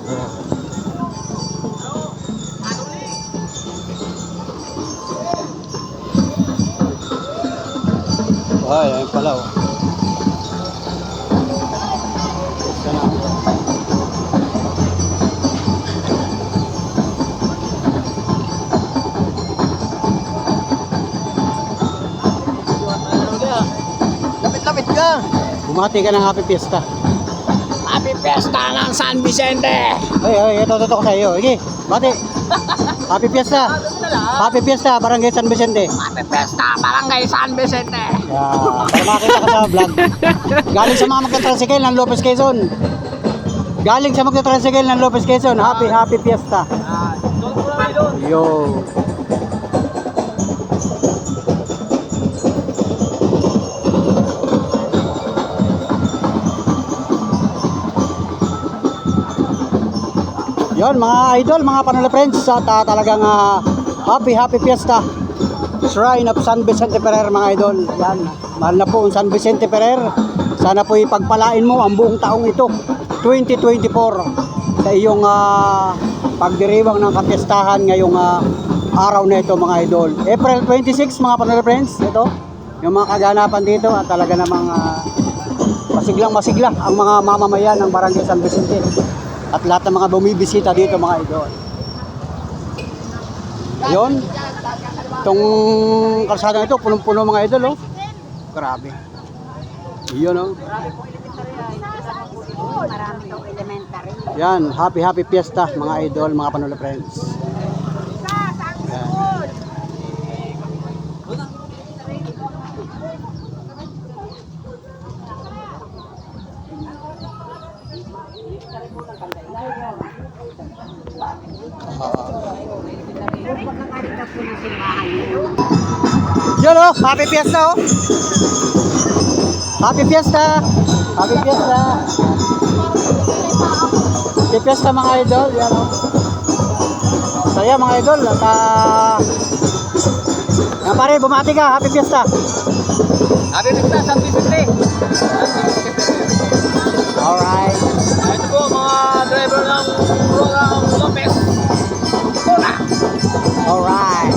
Ay, ayun pala oh. Lapit-lapit ka. Bumati ka ng happy fiesta. Happy Fiesta ng San Vicente. Ay, ito ko sa iyo. Sige, bati. Happy fiesta. Happy fiesta, Barangay San Vicente. Happy Fiesta, Barangay San Vicente. Yeah, para makita ka sa vlog. Galing sa mga magta-tricycle ng Lopez Quezon. Galing sa magta-tricycle ng Lopez Quezon. Happy fiesta. Yo. Yon mga idol, mga Panola friends, at talagang happy fiesta. Shrine of San Vicente Ferrer mga idol. Yan, mahal na po ang San Vicente Ferrer. Sana po ipagpalain mo ang buong taong ito 2024 sa iyong pagdiriwang ng kapiestahan ngayong araw na ito mga idol. April 26 mga Panola friends, ito yung mga kaganapan dito at talaga namang masiglang ang mga mamamayan ng Barangay San Vicente at lahat ng mga bumibisita dito mga idol. Ayun, itong kalsada ito punong-puno mga idol oh. Grabe. Iyon oh. Marami yung elementary. Yan, happy fiesta mga idol, mga Panola friends. Yan. Yun oh, happy fiesta oh. Happy fiesta. Happy fiesta. Happy fiesta mga idol, yan oh. Saya mga idol at yan pare, bumati ka, happy fiesta. Happy Fiesta, San Vicente. Alright. Ito po mga driver ng program Lopez. Alright.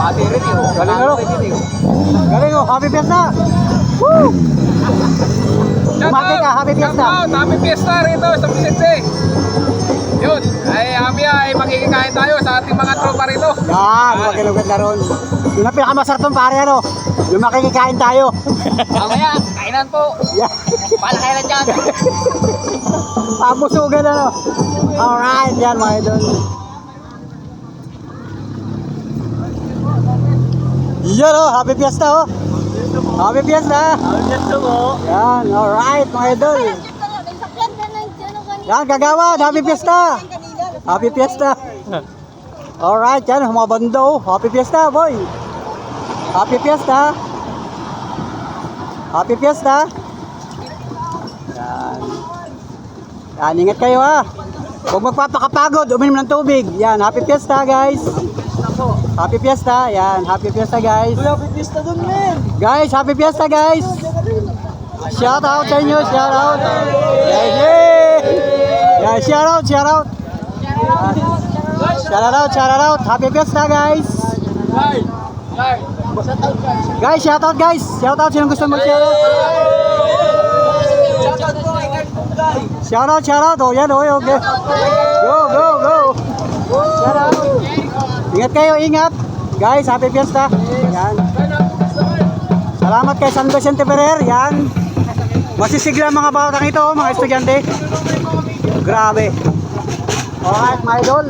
Pati rin yun. Galing ano? Galing oh, happy fiesta. Woo! Bumati ka, happy fiesta. Happy Fiesta rito sa Vicente. Yun, ay makikikain tayo sa ating mga tropa rito. Yan, makilugat na ron. Yung na pinakamasarap ng pare ano, yung makikikain tayo. Mamaya, kainan po. Yan. Paano kailan dyan? Pamusugan ano. Alright, yan mga idol. Yan oh, happy fiesta oh. Happy fiesta. Happy Fiesta po. Yan, alright mga idol. Yan, kagawad, happy fiesta. Happy fiesta. Alright, yan, mga bando. Happy fiesta, boy. Happy fiesta. Happy fiesta. Yan. Yan, ingat kayo ha. Huwag magpapakapagod, uminom ng tubig. Yan, happy fiesta guys. Happy fiesta, yan, happy fiesta guys. Happy Fiesta dun, men. Guys, happy fiesta guys. Shout out sa inyo, shout out. Yeah, shout out, shout out. Shout out. Happy fiesta guys. Guys, shout out guys. Shout out sino gusto mag-shout out. Shout out. Oh, yan, oh, okay. Go. Shout out. Ingat kayo, ingat. Guys, happy fiesta. Yan. Salamat kay San Vicente Ferrer. Yan. Masisigla mga batang ito, mga estudyante. Grabe. Alright, my idol.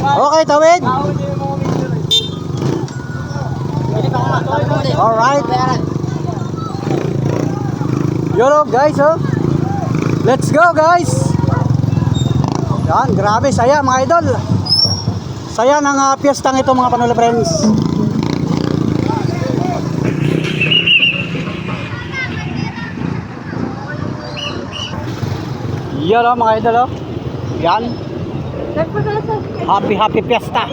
Okay, tawid. Alright. Yolo, guys, oh. Let's go, guys. Yan, grabe, saya mga idol. Saya ng piyestang ito mga Panola friends. Yan oh, mga idol oh. Yan. Happy Fiesta.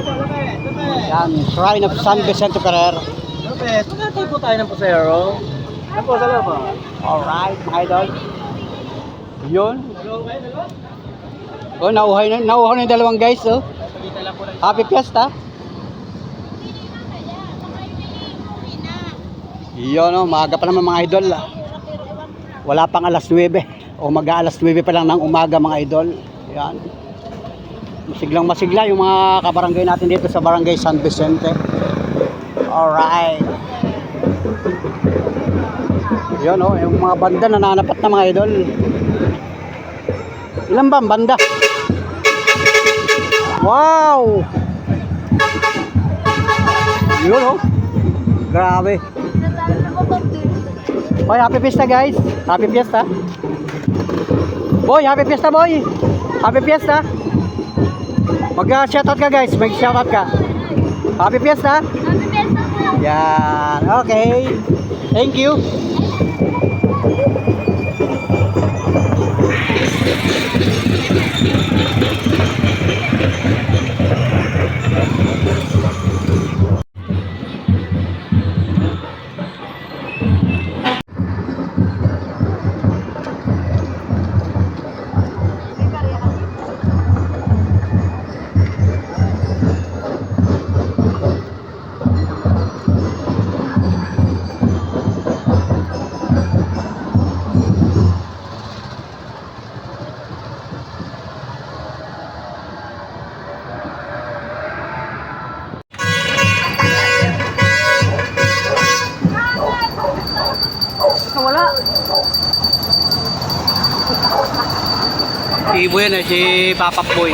Yan, Shrine of San Vicente Ferrer. Lopez, magkatay po tayo ng pasero. Ano po, sa loob? Alright, mga idol. Yun. Oh, nauhay na yung dalawang guys, oh. Happy Fiesta. Yun, oh, maaga pa naman mga idol. Wala pang alas 9 o mag-aalas 9 pa lang ng umaga mga idol. Yan. Masiglang masigla yung mga kabarangay natin dito sa Barangay San Vicente. Alright. Yun, oh, yung mga banda nananapat na mga idol. Ilan ba ang banda? Wow! Yun, oh. Grabe. Boy, happy fiesta guys. Happy fiesta. Boy, happy fiesta boy. Happy fiesta. Mag-shoutout ka guys. Mag-shoutout ka. Happy fiesta. Happy Fiesta po. Yan. Okay. Thank you. Wala. Si Ibo yan eh, si Papa Boy.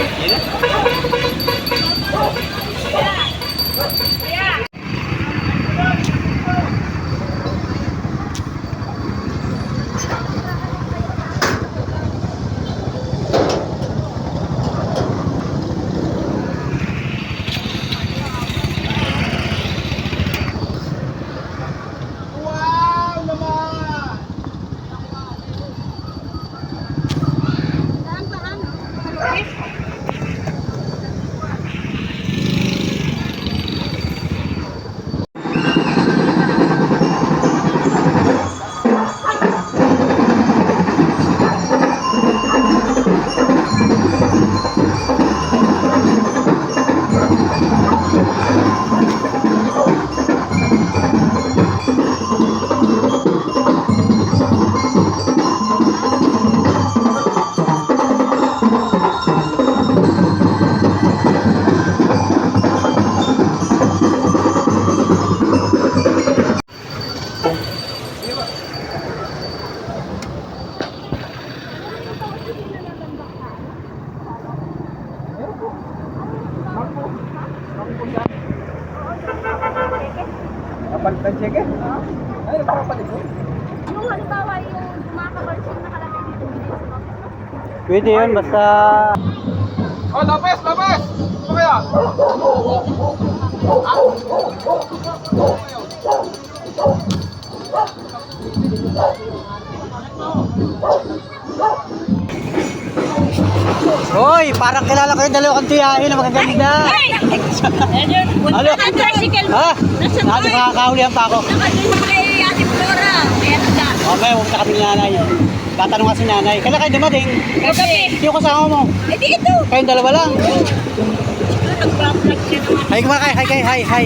Kapalitan check eh. Ay, nagpapalit mo. Yung halimbawa yung kumakabarsin nakalagay dito sa office. Pwede yun, basta... Oh, Lopez! Lopez! Ano kaya? Hoy, parang kilala ko yung dalawang tiyahin na magaganda. Ano? Tricycle mo. Ha? Nasa nakakahulihan pa ako. Nakadisplay Ate Flora. Ayan ka. Okay, huwag na kami ni nanay. Tatanong nga si nanay. Kailan kayo dumating? Gabi. Yung kasama mo. Eh dito. Kayong dalawa lang. Nag-vlog siya naman. Hi, mga hi.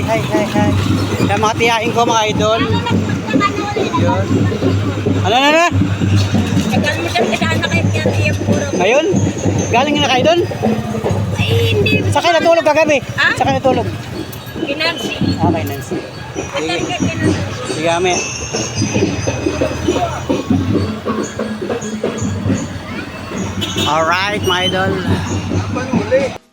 Yung mga tiyahin ko, mga idol. Yun. Ano? Tagal mo siya saan na kayo kaya puro. Ngayon? Galing na kayo doon? Ay, hindi. Sa kayo natulog kagabi? Ha? Sa kayo natulog? Kinansi. Okay, Nancy. Atal ka kinansi. Sige, kami. Alright, my idol. Panuli.